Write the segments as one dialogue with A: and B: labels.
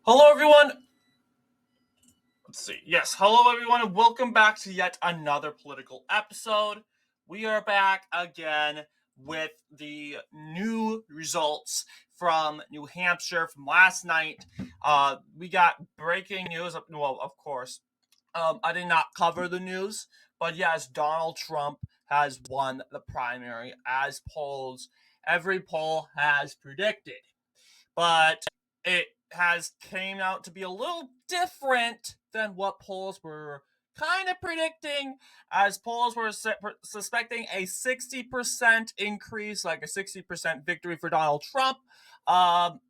A: Hello, everyone. Let's see. Yes, hello, everyone, and welcome back to yet another political episode. We are back again with the new results from New Hampshire from last night. We got breaking news. Well, of course, I did not cover the news, but yes, Donald Trump has won the primary as every poll has predicted, but it has came out to be a little different than what polls were kind of predicting, as polls were suspecting a 60% increase, like a 60% victory for Donald Trump. um,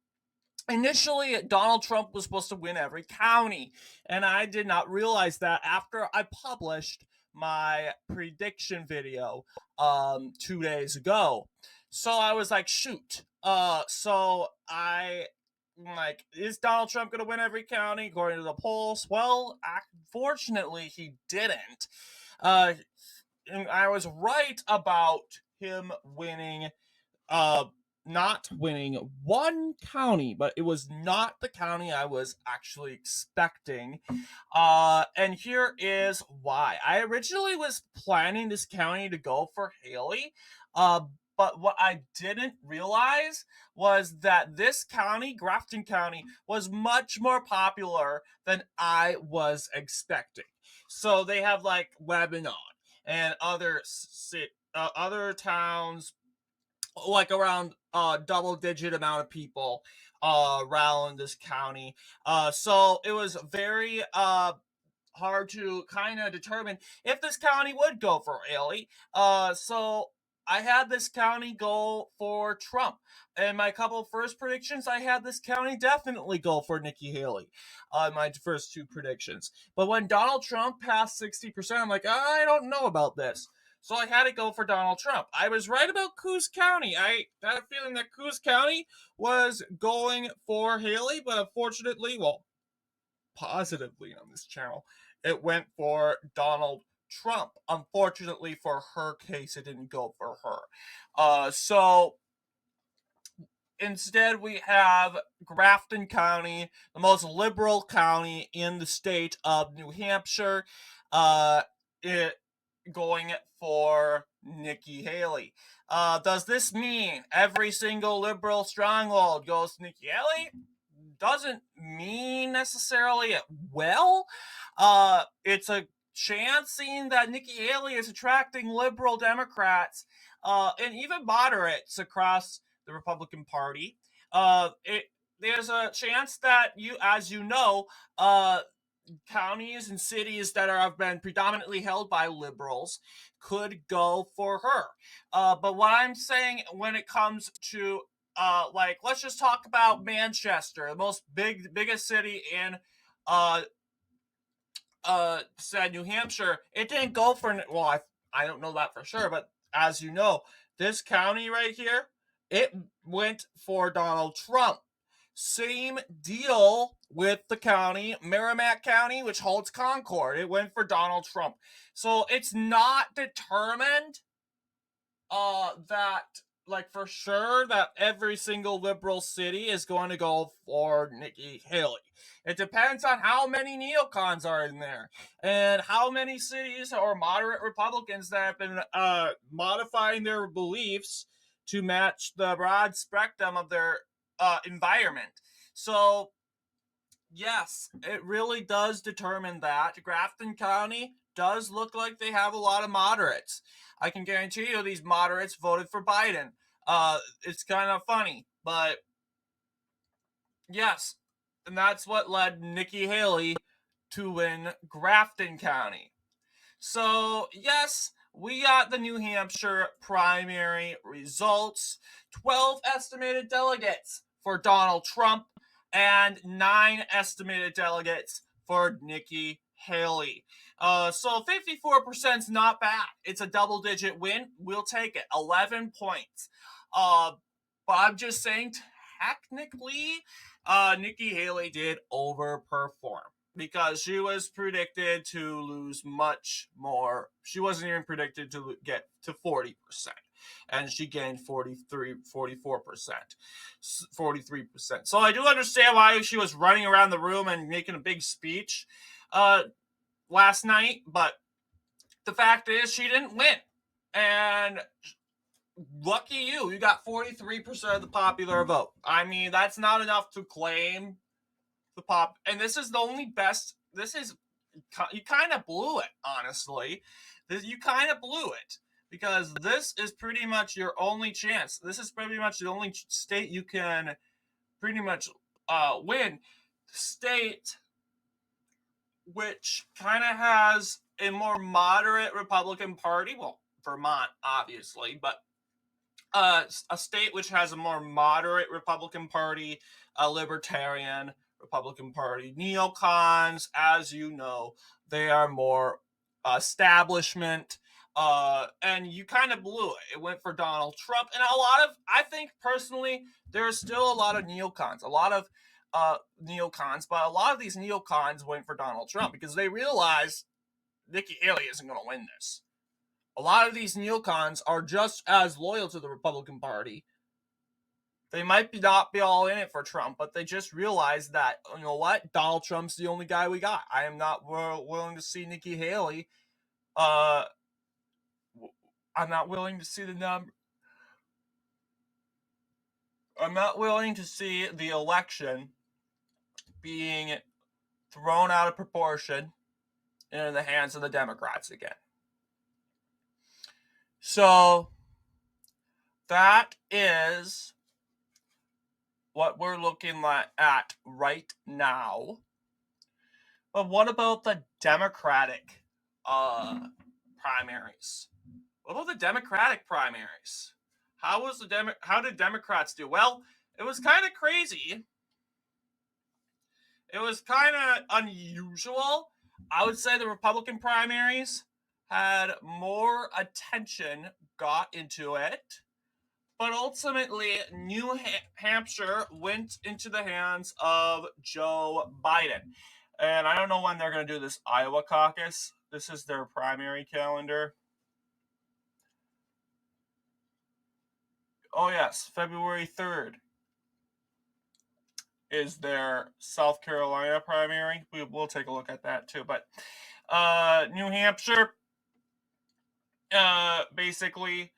A: Initially, Donald Trump was supposed to win every county, and I did not realize that after I published my prediction video 2 days ago. So I was like, shoot. So I like, is Donald Trump going to win every county according to the polls? Well, unfortunately, he didn't. Uh, and I was right about him winning uh not winning one county, but it was not the county I was actually expecting. And here is why. I originally was planning this county to go for Haley. But what I didn't realize was that this county, Grafton County, was much more popular than I was expecting. So they have like Lebanon and other towns, like around double digit amount of people around this county. So it was very hard to kind of determine if this county would go for Haley. So I had this county go for Trump. In my couple first predictions, I had this county definitely go for Nikki Haley. My first two predictions. But when Donald Trump passed 60%, I'm like, I don't know about this. So I had to go for Donald Trump. I was right about Coos County. I had a feeling that Coos County was going for Haley, but unfortunately, well, positively on this channel, it went for Donald Trump. Unfortunately for her case, it didn't go for her. So instead, we have Grafton County, the most liberal county in the state of New Hampshire, it going for Nikki Haley. Does this mean every single liberal stronghold goes to Nikki Haley? Doesn't mean necessarily it will. It's a chance, seeing that Nikki Haley is attracting liberal Democrats and even moderates across the Republican Party. There's a chance that as you know, counties and cities that have been predominantly held by liberals could go for her. But what I'm saying when it comes to like, let's just talk about Manchester, the biggest city in uh said New Hampshire. It didn't go for, well, I don't know that for sure, but as you know, this county right here, it went for Donald Trump. Same deal with the county, Merrimack County, which holds Concord. It went for Donald Trump. So it's not determined that, like, for sure that every single liberal city is going to go for Nikki Haley. It depends on how many neocons are in there and how many cities or moderate Republicans that have been modifying their beliefs to match the broad spectrum of their environment. So yes, it really does determine that. Grafton County does look like they have a lot of moderates. I can guarantee you these moderates voted for Biden. It's kind of funny, but yes, and that's what led Nikki Haley to win Grafton County. So, yes, we got the New Hampshire primary results. 12 estimated delegates for Donald Trump and 9 estimated delegates for Nikki Haley. So 54% is not bad. It's a double-digit win. We'll take it. 11 points. Uh, but I'm just saying, technically, Nikki Haley did overperform, because she was predicted to lose much more. She wasn't even predicted to get to 40%. and she gained 44%, 43%. So I do understand why she was running around the room and making a big speech last night, but the fact is she didn't win. And lucky you got 43% of the popular vote. I mean, that's not enough to claim the pop. And this is the only best. You kind of blew it, honestly. You kind of blew it because this is pretty much your only chance. This is pretty much the only state you can pretty much win. The state which kind of has a more moderate Republican Party. Well, Vermont, obviously, but a state which has a more moderate Republican Party, a libertarian Republican Party. Neocons, as you know, they are more establishment. And you kind of blew it. It went for Donald Trump. And I think personally, there's still a lot of neocons, but a lot of these neocons went for Donald Trump because they realized Nikki Haley isn't going to win this. A lot of these neocons are just as loyal to the Republican Party. They might not be all in it for Trump, but they just realize that, you know what, Donald Trump's the only guy we got. I am not willing to see Nikki Haley. I'm not willing to see I'm not willing to see the election being thrown out of proportion in the hands of the Democrats again. So that is what we're looking at right now. But what about the Democratic primaries? What about the Democratic primaries? How did Democrats do? Well, it was kind of crazy. It was kind of unusual. I would say the Republican primaries had more attention got into it. But ultimately, New Hampshire went into the hands of Joe Biden. And I don't know when they're going to do this Iowa caucus. This is their primary calendar. Oh, yes, February 3rd is their South Carolina primary. We'll take a look at that too. But New Hampshire, basically,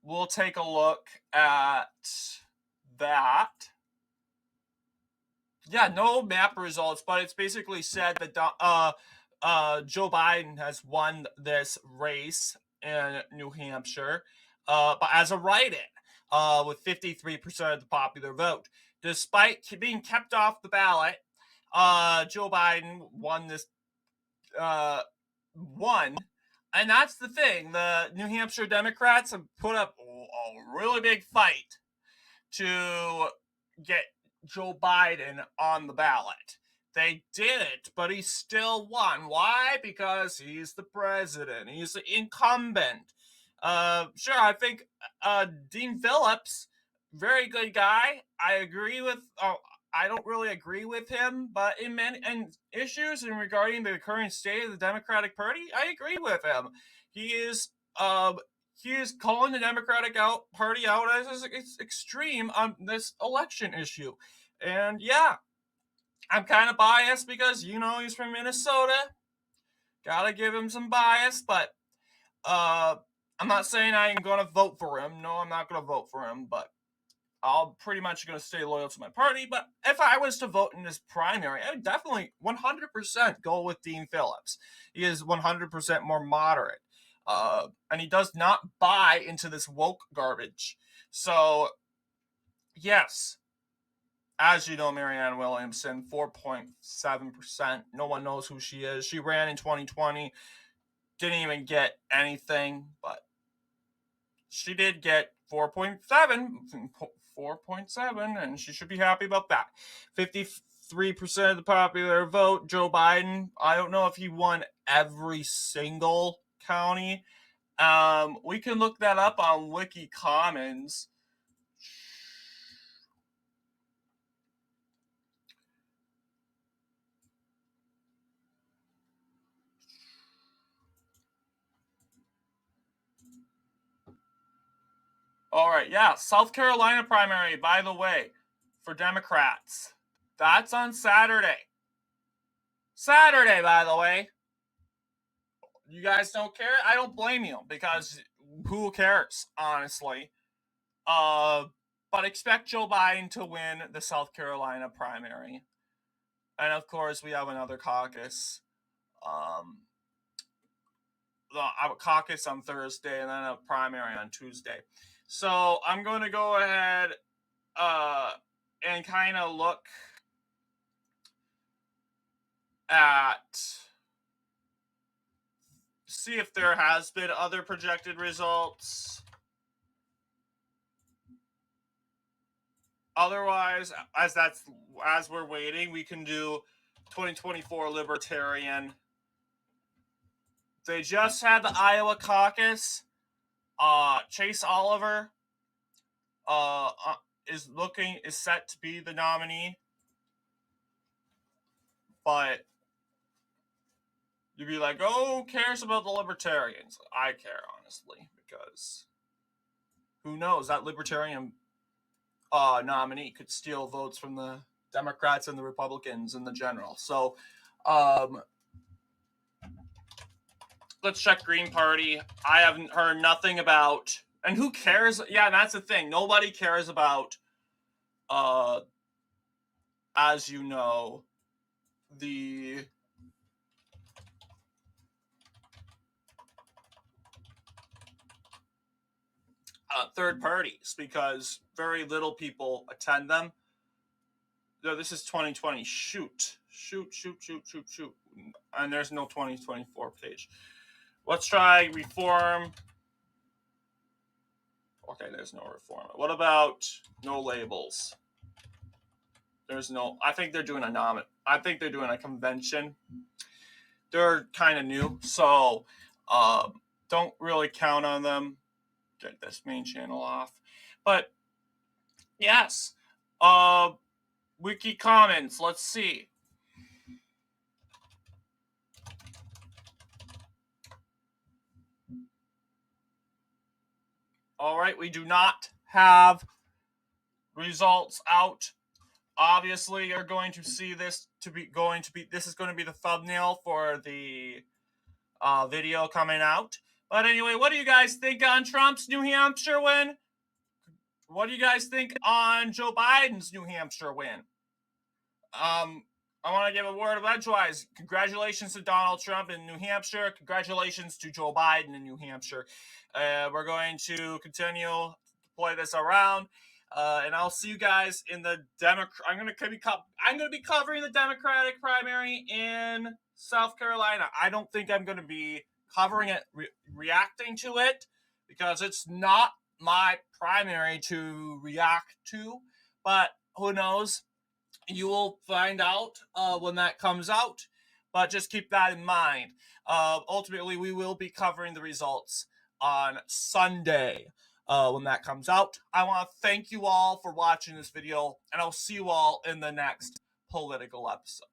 A: we'll take a look at that. Yeah, no map results, but it's basically said that Joe Biden has won this race in New Hampshire, but as a write-in, with 53% of the popular vote. Despite being kept off the ballot, Joe Biden won this, and that's the thing. The New Hampshire Democrats have put up a really big fight to get Joe Biden on the ballot. They did it, but he still won. Why? Because he's the president. He's the incumbent. Sure, I think Dean Phillips, very good guy. I don't really agree with him, but in many issues and regarding the current state of the Democratic Party, I agree with him. He is calling the Democratic Party out as extreme on this election issue. And yeah, I'm kind of biased because, he's from Minnesota. Gotta give him some bias, but I'm not saying I'm going to vote for him. No, I'm not going to vote for him, but I'm pretty much going to stay loyal to my party. But if I was to vote in this primary, I would definitely 100% go with Dean Phillips. He is 100% more moderate. And he does not buy into this woke garbage. So, yes, as you know, Marianne Williamson, 4.7%. No one knows who she is. She ran in 2020, didn't even get anything, but she did get 4.7, and she should be happy about that. 53% of the popular vote. Joe Biden, I don't know if he won every single county. We can look that up on Wiki Commons. All right, yeah, South Carolina primary, by the way, for Democrats. That's on Saturday. Saturday, by the way. You guys don't care? I don't blame you, because who cares, honestly? But expect Joe Biden to win the South Carolina primary. And of course, we have another caucus. A caucus on Thursday and then a primary on Tuesday. So I'm going to go ahead and kind of look at, see if there has been other projected results. Otherwise, as we're waiting, we can do 2024 Libertarian. They just had the Iowa caucus. Chase Oliver is set to be the nominee, but you'd be like, oh, who cares about the Libertarians? I care, honestly, because who knows? That Libertarian nominee could steal votes from the Democrats and the Republicans in the general. So let's check Green Party. I haven't heard nothing about, and who cares? Yeah, that's the thing. Nobody cares about, as you know, the third parties, because very little people attend them. No, this is 2020. Shoot. And there's no 2024 page. Let's try Reform. Okay, there's no Reform. What about No Labels? There's no. I think they're doing a convention. They're kind of new, so don't really count on them. Get this main channel off. But yes, wiki comments. Let's see. All right, we do not have results out. Obviously, you're going to see this this is going to be the thumbnail for the video coming out. But anyway, what do you guys think on Trump's New Hampshire win? What do you guys think on Joe Biden's New Hampshire win? I want to give a word of edgewise. Congratulations to Donald Trump in New Hampshire. Congratulations to Joe Biden in New Hampshire. We're going to continue to play this around, and I'll see you guys in the I'm going to be covering the Democratic primary in South Carolina. I don't think I'm going to be covering it, reacting to it, because it's not my primary to react to. But who knows? You will find out when that comes out, but just keep that in mind. Ultimately, we will be covering the results on Sunday when that comes out. I want to thank you all for watching this video, and I'll see you all in the next political episode.